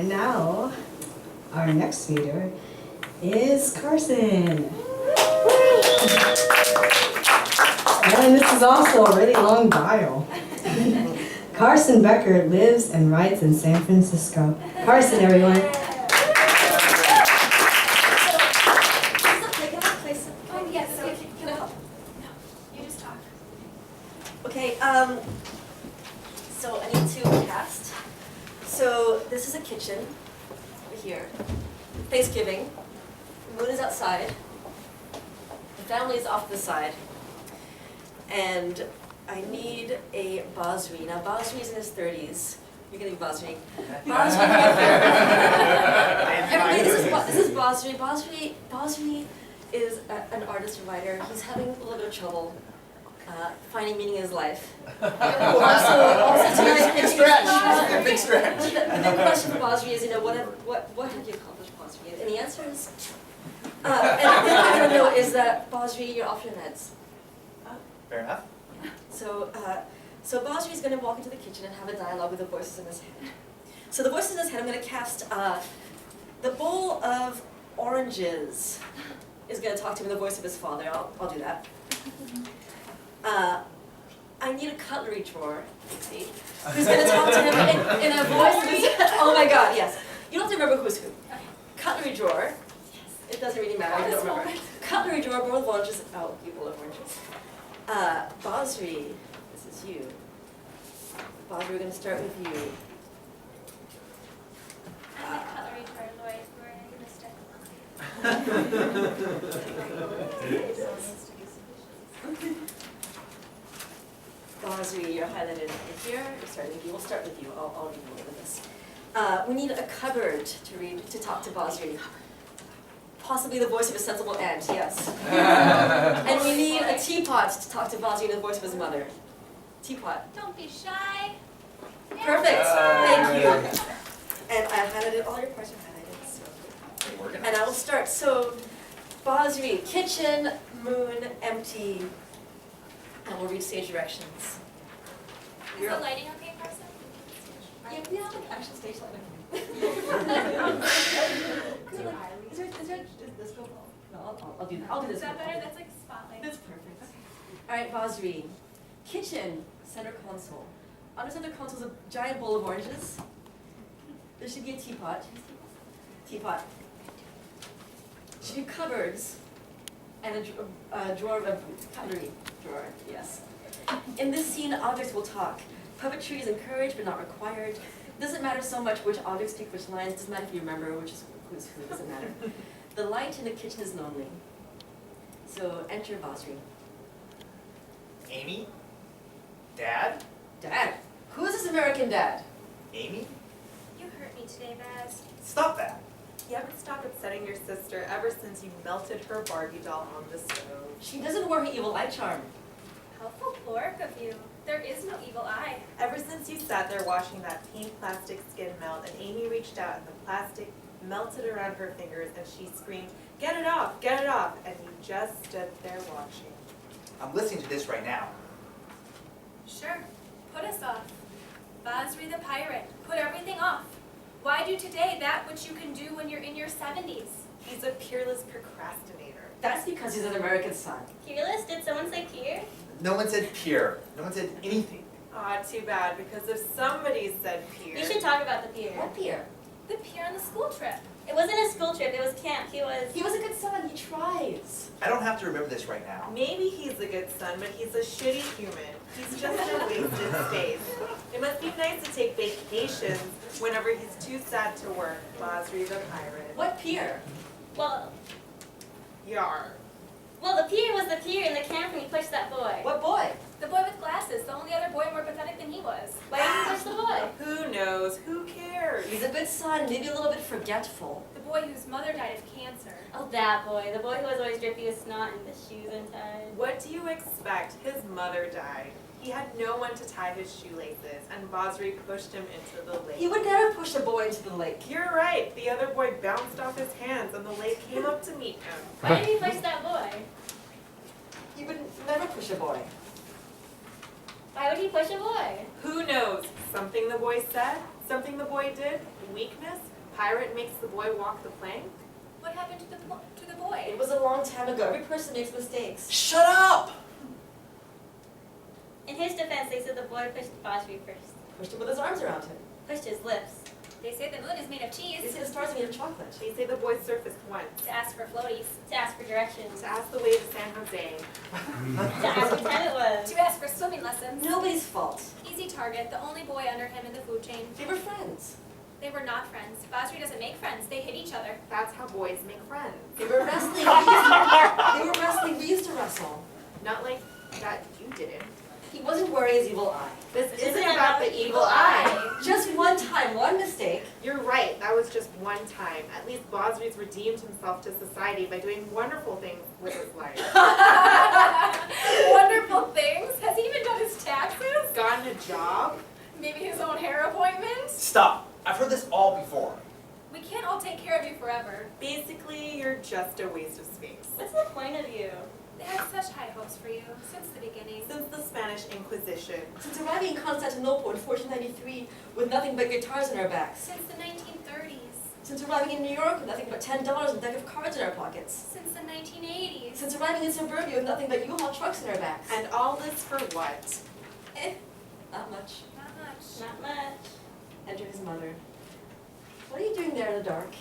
And now, our next speaker is Carson. And this is also a really long bio. Carson Beker lives and writes in San Francisco. Carson, everyone. Okay, so I need to cast. So this is a kitchen over here. Thanksgiving. The moon is outside. The family is off to the side. And I need a Basri. Now Basri is in his 30s. You're gonna be Basri. Basri. Everybody, this is Basri. Basri is an artist and writer. He's having a little bit of trouble finding meaning in his life. also tonight, big stretch. Big stretch. The question for Basri is, what have you accomplished, Basri? And the answer is, and the thing I don't know is that Basri, you're off your meds. Fair enough. So Basri is going to walk into the kitchen and have a dialogue with the voices in his head. So the voices in his head, I'm going to cast the bowl of oranges is going to talk to him in the voice of his father. I'll do that. I need a cutlery drawer, see, who's going to talk to him in a voice of his head. Oh my God, yes. You don't have to remember who's who. Cutlery drawer. It doesn't really matter. I don't remember. Cutlery drawer, bowl of oranges. Oh, you bowl of oranges. Basri, this is you. Basri, we're going to start with you. I'm the cutlery drawer, Lloyd. We're going to stick. Basri, you're highlighted here. We're starting with you. We'll start with you. I'll read a little bit of this. We need a cupboard to talk to Basri. Possibly the voice of a sensible aunt, yes. And we need a teapot to talk to Basri in the voice of his mother. Teapot. Don't be shy. Perfect. Thank you. And I highlighted all your parts are highlighted. So. And I will start. So, Basri, kitchen, moon, empty. And we'll read stage directions. Is the lighting okay, Carson? Yeah, we have like actual stage lighting. Is there this go? No, I'll do that. I'll do this. Is that better? That's like spotlight. That's perfect. All right, Basri. Kitchen, center console. On the center console is a giant bowl of oranges. There should be a teapot. Teapot. Should be cupboards and a drawer of cutlery drawer. Yes. In this scene, objects will talk. Puppetry is encouraged but not required. It doesn't matter so much which objects speak which lines. It doesn't matter if you remember which is who's who. It doesn't matter. The light in the kitchen is lonely. So enter Basri. Amy? Dad? Dad? Who is this American dad? Amy? You hurt me today, Baz. Stop that. You haven't stopped upsetting your sister ever since you melted her Barbie doll on the stove. She doesn't wear her evil eye charm. How folkloric of you. There is no evil eye. Ever since you sat there watching that pink plastic skin melt and Amy reached out and the plastic melted around her fingers and she screamed, "Get it off, get it off," and you just stood there watching. I'm listening to this right now. Sure. Put us off. Basri the pirate. Put everything off. Why do today that which you can do when you're in your 70s? He's a peerless procrastinator. That's because he's an American son. Peerless? Did someone say peer? No one said pure. No one said anything. Aw, too bad, because if somebody said peer... We should talk about the pier. What beer? The pier on the school trip. It wasn't a school trip, it was camp. He was a good son. He tries. I don't have to remember this right now. Maybe he's a good son, but he's a shitty human. He's just a wasted space. It must be nice to take vacations whenever he's too sad to work. Basri the pirate. What pier? well, Yar. the pier was the pier in the camp when he pushed that boy. What boy? The boy with glasses, the only other boy more pathetic than he was. Why didn't he push the boy? Who knows? Who cares? He's a good son, maybe a little bit forgetful. The boy whose mother died of cancer. Oh, that boy. The boy who was always drippy with snot and the shoes untied. What do you expect? His mother died. He had no one to tie his shoelaces, and Basri pushed him into the lake. He would never push a boy into the lake. You're right. The other boy bounced off his hands, and the lake came up to meet him. Why did he push that boy? He would never push a boy. Why would he push a boy? Who knows? Something the boy said? Something the boy did? weakness? Pirate makes the boy walk the plank? What happened to the boy? It was a long time ago. Every person makes mistakes. Shut up! In his defense, they said the boy pushed Bosby first. Pushed him with his arms around him. Pushed his lips. They say the moon is made of They cheese. say the stars are made of chocolate. They say the boy surfaced once. To ask for floaties. To ask for directions. To ask the way to San Jose. To ask what time it was. To ask for swimming lessons. Nobody's fault. Easy target, the only boy under him in the food chain. They were friends. They were not friends. Bosry doesn't make friends. They hit each other. That's how boys make friends. They were wrestling. We used to wrestle. Not like that you didn't. He wasn't wearing his evil eye. This isn't about the evil eye. Just one time, one mistake. You're right, that was just one time. At least Bosry's redeemed himself to society by doing wonderful things with his life. Wonderful things. Has he even done his taxes? Gotten a job? Maybe his own hair appointment? Stop! I've heard this all before. We can't all take care of you forever. Basically, you're just a waste of space. What's the point of you? They had such high hopes for you since the beginning. Since the Spanish Inquisition. Since arriving in Constantinople in 1493 with nothing but guitars in our backs. Since the 1930s. Since arriving in New York with nothing but $10 and a deck of cards in our pockets. Since the 1980s. Since arriving in suburbia with nothing but U-Haul trucks in our backs. And all this for what? Not much. Not much. Not much. Enter his mother. What are you doing there in the dark?